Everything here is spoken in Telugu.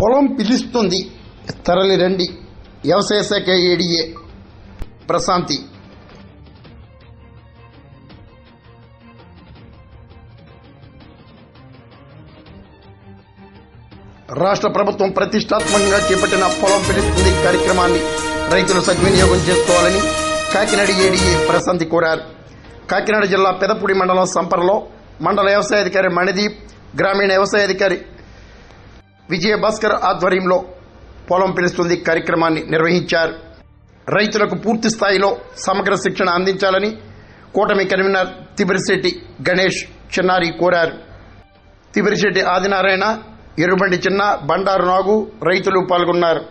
పొలం పిలుస్తుంది, తరలి రండి. వ్యవసాయ శాఖ ఏడీఏ ప్రశాంతి. రాష్ట్ర ప్రభుత్వం ప్రతిష్టాత్మకంగా చేపట్టిన పొలం పిలుస్తుంది కార్యక్రమాన్ని రైతులు సద్వినియోగం చేసుకోవాలని కాకినాడ ఏడీఏ ప్రశాంతి కోరారు. కాకినాడ జిల్లా పెదపూడి మండలం సంపరలో మండల వ్యవసాయాధికారి మణిదీప్, గ్రామీణ వ్యవసాయాధికారి విజయభాస్కర్ ఆధ్వర్యంలో పొలం పిలుస్తుంది కార్యక్రమాన్ని నిర్వహించారు. రైతులకు పూర్తి స్థాయిలో సమగ్ర శిక్షణ అందించాలని కూటమి కన్వీనర్ తిబిరిశెట్టి గణేష్ చిన్నారి కోరారు. తిబిరిశెట్టి ఆదినారాయణ, ఎర్రుబండి చిన్న, బండారు నాగు రైతులు పాల్గొన్నారు.